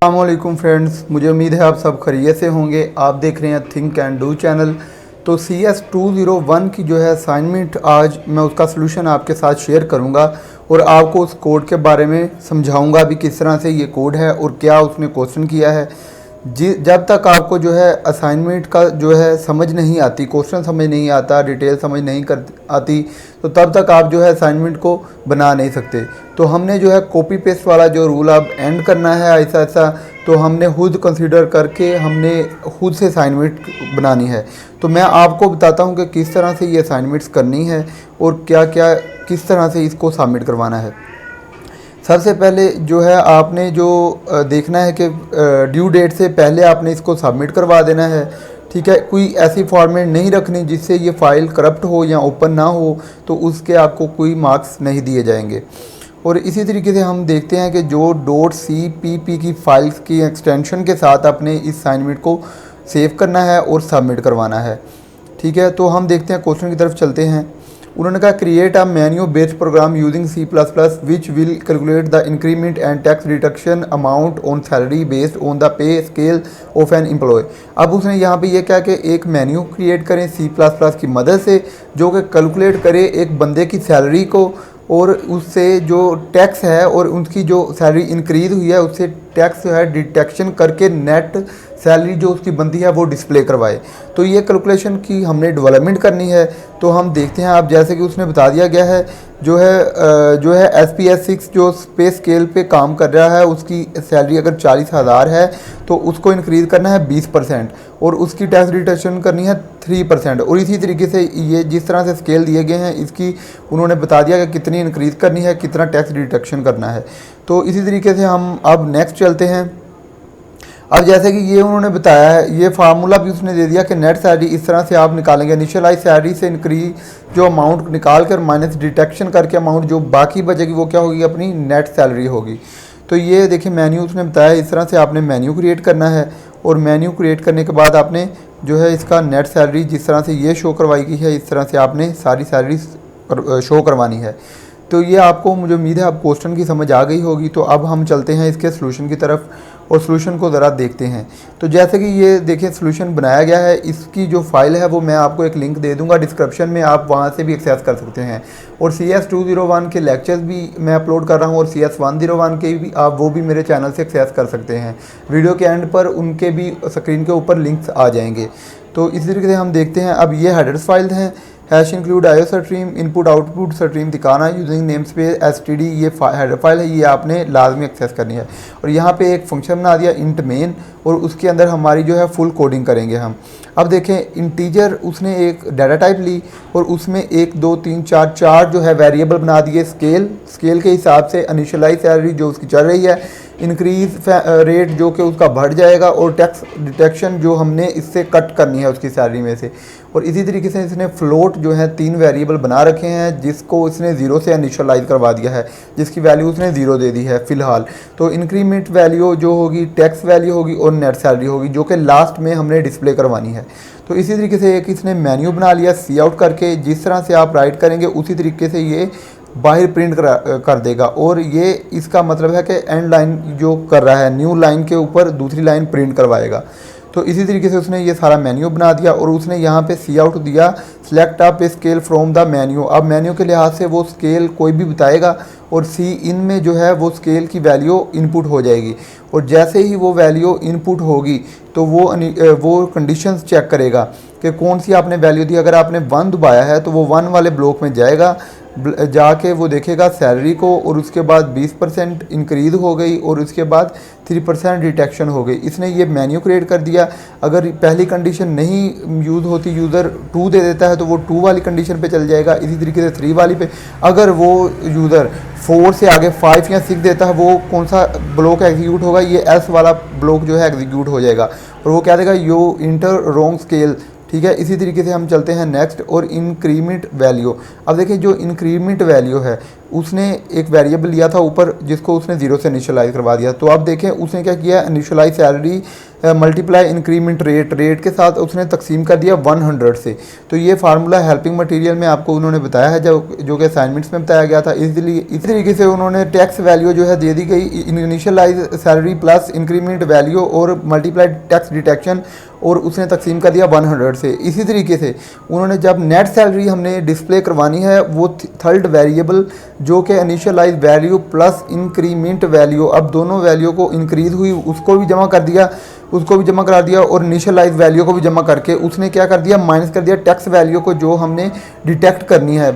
अस्सलामुअलैकुम फ्रेंड्स, मुझे उम्मीद है आप सब खैरियत से होंगे। आप देख रहे हैं थिंक एंड डू चैनल। तो CS201 की जो है असाइनमेंट, आज मैं उसका सलूशन आपके साथ शेयर करूंगा और आपको उस कोड के बारे में समझाऊंगा भी किस तरह से ये कोड है और क्या उसने क्वेश्चन किया है। जब तक आपको जो है असाइनमेंट का जो है समझ नहीं आती, क्वेश्चन समझ नहीं आता, डिटेल समझ नहीं कर आती, तो तब तक आप जो है असाइनमेंट को बना नहीं सकते। तो हमने जो है कॉपी पेस्ट वाला जो रूल अब एंड करना है ऐसा ऐसा, तो हमने खुद कंसीडर करके हमने खुद से असाइनमेंट बनानी है। तो मैं आपको बताता हूँ कि किस तरह से ये असाइनमेंट्स करनी है और क्या क्या किस तरह से इसको सबमिट करवाना है। सबसे पहले जो है आपने जो देखना है कि ड्यू डेट से पहले आपने इसको सबमिट करवा देना है। ठीक है, कोई ऐसी फॉर्मेट नहीं रखनी जिससे ये फ़ाइल करप्ट हो या ओपन ना हो, तो उसके आपको कोई मार्क्स नहीं दिए जाएंगे। और इसी तरीके से हम देखते हैं कि जो .cpp की फाइल्स की एक्सटेंशन के साथ अपने इस असाइनमेंट को सेव करना है और सबमिट करवाना है। ठीक है, तो हम देखते हैं क्वेश्चन की तरफ चलते हैं। उन्होंने कहा create a menu based program using C++ which will calculate the increment and tax deduction amount on salary based on the pay scale of an employ. अब उसने यहाँ पे ये कहा कि एक मेन्यू क्रिएट करें C++ की मदद से जो कि कैलकुलेट करे एक बंदे की सैलरी को और उससे जो टैक्स है और उनकी जो सैलरी इंक्रीज़ हुई है उससे टैक्स जो है डिटेक्शन करके नेट सैलरी जो उसकी बनती है वो डिस्प्ले करवाए। तो ये कैलकुलेशन की हमने डेवलपमेंट करनी है। तो हम देखते हैं, आप जैसे कि उसने बता दिया गया है जो है SPS 6 जो पे स्केल पे काम कर रहा है, उसकी सैलरी अगर 40,000 है तो उसको इंक्रीज़ करना है 20% और उसकी टैक्स डिडक्शन करनी है 3%। और इसी तरीके से ये जिस तरह से स्केल दिए गए हैं इसकी उन्होंने बता दिया कि कितनी इंक्रीज़ करनी है, कितना टैक्स डिडक्शन करना है। तो इसी तरीके से हम अब नेक्स्ट चलते हैं। अब जैसे कि ये उन्होंने बताया है, ये फार्मूला भी उसने दे दिया कि नेट सैलरी इस तरह से आप निकालेंगे, इनिशियलाइज सैलरी से इंक्रीज जो अमाउंट निकाल कर माइनस डिटेक्शन करके अमाउंट जो बाकी बचेगी वो क्या होगी, अपनी नेट सैलरी होगी। तो ये देखिए मेन्यू उसने बताया, इस तरह से आपने मेन्यू क्रिएट करना है और मेन्यू क्रिएट करने के बाद आपने जो है इसका नेट सैलरी जिस तरह से ये शो करवाई गई है इस तरह से आपने सारी सैलरी शो करवानी है। तो ये आपको, मुझे उम्मीद है आप क्वेश्चन की समझ आ गई होगी। तो अब हम चलते हैं इसके सलूशन की तरफ और सलूशन को ज़रा देखते हैं। तो जैसे कि ये देखिए सलूशन बनाया गया है, इसकी जो फाइल है वो मैं आपको एक लिंक दे दूंगा डिस्क्रिप्शन में, आप वहाँ से भी एक्सेस कर सकते हैं। और CS201 के लेक्चर्स भी मैं अपलोड कर रहा हूँ और CS101 के भी आप वो भी मेरे चैनल से एक्सेस कर सकते हैं। वीडियो के एंड पर उनके भी स्क्रीन के ऊपर लिंक्स आ जाएंगे। तो इसी तरीके से हम देखते हैं। अब ये हेडर्स फाइल हैं, हैश इंक्लूड आयो स्ट्रीम इनपुट आउटपुट स्ट्रीम दिखाना यूजिंग नेम स्पेस STD, ये हेडर फाइल है, ये आपने लाजमी एक्सेस करनी है। और यहाँ पे एक फंक्शन बना दिया इंट मेन और उसके अंदर हमारी जो है फुल कोडिंग करेंगे हम। अब देखें इंटीजर उसने एक डाटा टाइप ली और उसमें 1 2 3 4 जो है वेरिएबल बना दिए। स्केल के हिसाब से इनिशियलाइज सैलरी जो उसकी चल रही है, इंक्रीज रेट जो कि उसका बढ़ जाएगा और टैक्स डिटेक्शन जो हमने इससे कट करनी है उसकी सैलरी में से। और इसी तरीके से इसने फ्लोट जो है 3 वेरिएबल बना रखे हैं जिसको इसने 0 से इनिशियलाइज करवा दिया है, जिसकी वैल्यू उसने 0 दे दी है फ़िलहाल। तो इंक्रीमेंट वैल्यू जो होगी टैक्स वैल्यू होगी और नेट सैलरी होगी जो कि लास्ट में हमने डिस्प्ले करवानी है। तो इसी तरीके से एक इसने मेन्यू बना लिया सी आउट करके, जिस तरह से आप राइट करेंगे उसी तरीके से ये बाहर प्रिंट कर देगा। और ये इसका मतलब है कि एंड लाइन जो कर रहा है न्यू लाइन के ऊपर दूसरी लाइन प्रिंट करवाएगा। तो इसी तरीके से उसने ये सारा मेन्यू बना दिया और उसने यहाँ पे सी आउट दिया select up scale from the menu. अब मेन्यू के लिहाज से वो स्केल कोई भी बताएगा और सी इन में जो है वो स्केल की वैल्यू इनपुट हो जाएगी। और जैसे ही वो वैल्यू इनपुट होगी तो वो कंडीशंस चेक करेगा कि कौन सी आपने वैल्यू दी। अगर आपने 1 दबाया है तो वो 1 वाले ब्लॉक में जाएगा, जाके वो देखेगा सैलरी को और उसके बाद 20% इंक्रीज़ हो गई और उसके बाद 3% डिटेक्शन हो गई। इसने ये मेन्यू क्रिएट कर दिया। अगर पहली कंडीशन नहीं यूज़ होती, यूज़र 2 दे देता है तो वो 2 वाली कंडीशन पे चल जाएगा, इसी तरीके से 3 वाली पे। अगर वो यूज़र 4 से आगे 5 या 6 देता है वो कौन सा ब्लॉक एग्जीक्यूट होगा, ये S वाला ब्लॉक जो है एग्जीक्यूट हो जाएगा और वो क्या देगा, यू इंटर रॉन्ग स्केल। ठीक है, इसी तरीके से हम चलते हैं नेक्स्ट और इंक्रीमेंट वैल्यू। अब देखिए जो इंक्रीमेंट वैल्यू है उसने एक वेरिएबल लिया था ऊपर जिसको उसने 0 से इनिशियलाइज करवा दिया। तो आप देखें उसने क्या किया, initialise salary multiply increment rate के साथ उसने तकसीम कर दिया 100 से। तो ये फार्मूला हेल्पिंग मटेरियल में आपको उन्होंने बताया है, जो कि असाइनमेंट्स में बताया गया था। इसलिए इस तरीके से उन्होंने टैक्स वैल्यू जो है दे दी गई, initialise salary plus increment value और मल्टीप्लाई टैक्स डिटेक्शन, और उसने तकसीम कर दिया 100 से। इसी तरीके से उन्होंने जब नेट सैलरी हमने डिस्प्ले करवानी है, वो थर्ड वेरिएबल जो कि initialise value plus increment value, अब दोनों वैल्यू को इंक्रीज़ हुई उसको भी जमा कर दिया, उसको भी जमा करा दिया, और इनिशियलाइज वैल्यू को भी जमा करके उसने क्या कर दिया, माइनस कर दिया टैक्स वैल्यू को जो हमने डिटेक्ट करनी है।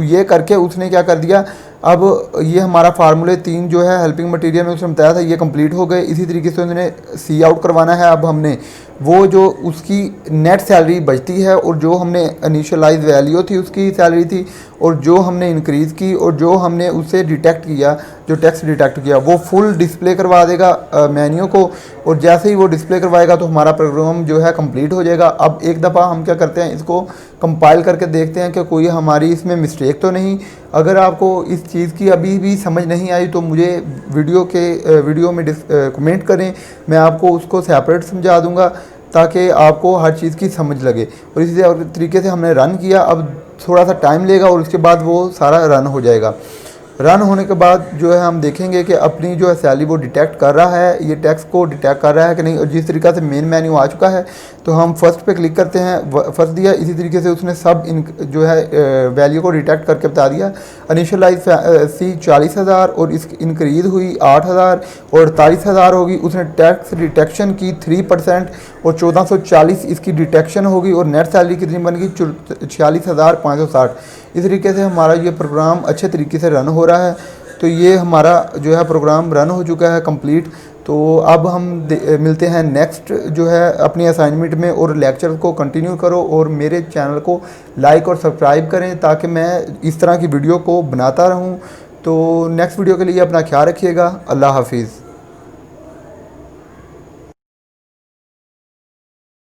ये करके उसने क्या कर दिया, अब ये हमारा फार्मूले 3 जो है हेल्पिंग मटेरियल में उसने बताया था ये कंप्लीट हो गए। इसी तरीके से उन्होंने सी आउट करवाना है। अब हमने वो जो उसकी नेट सैलरी बचती है और जो हमने इनिशियलाइज वैल्यू थी उसकी सैलरी थी, और जो हमने इंक्रीज़ की और जो हमने उससे डिटेक्ट किया, जो टैक्स डिटेक्ट किया, वो फुल डिस्प्ले करवा देगा मेन्यू को। और जैसे ही वो डिस्प्ले करवाएगा तो हमारा प्रोग्राम जो है कंप्लीट हो जाएगा। अब एक दफ़ा हम क्या करते हैं, इसको कंपाइल करके देखते हैं कि कोई हमारी इसमें मिस्टेक तो नहीं। अगर आपको इस चीज़ की अभी भी समझ नहीं आई तो मुझे वीडियो में कमेंट करें, मैं आपको उसको सेपरेट समझा दूंगा ताकि आपको हर चीज़ की समझ लगे। और इसी तरीके से हमने रन किया। अब थोड़ा सा टाइम लेगा और उसके बाद वो सारा रन हो जाएगा। रन होने के बाद जो है हम देखेंगे कि अपनी जो है सैलरी वो डिटेक्ट कर रहा है, ये टैक्स को डिटेक्ट कर रहा है कि नहीं। और जिस तरीके से मेन मेन्यू आ चुका है तो हम फर्स्ट पे क्लिक करते हैं, फर्स्ट दिया। इसी तरीके से उसने सब जो है वैल्यू को डिटेक्ट करके बता दिया। इनिशियलाइज सी 40,000 और इस इंक्रीज़ हुई 8,000 और 43,000 होगी। उसने टैक्स डिटेक्शन की 3% और 1440 इसकी डिटेक्शन होगी। और नेट सैलरी कितनी बन गई, 46,560। इस तरीके से हमारा ये प्रोग्राम अच्छे तरीके से रन हो रहा है। तो ये हमारा जो है प्रोग्राम रन हो चुका है कंप्लीट। तो अब हम मिलते हैं नेक्स्ट जो है अपनी असाइनमेंट में, और लेक्चर को कंटिन्यू करो और मेरे चैनल को लाइक और सब्सक्राइब करें ताकि मैं इस तरह की वीडियो को बनाता रहूं। तो नेक्स्ट वीडियो के लिए अपना ख्याल रखिएगा। अल्लाह हाफिज़।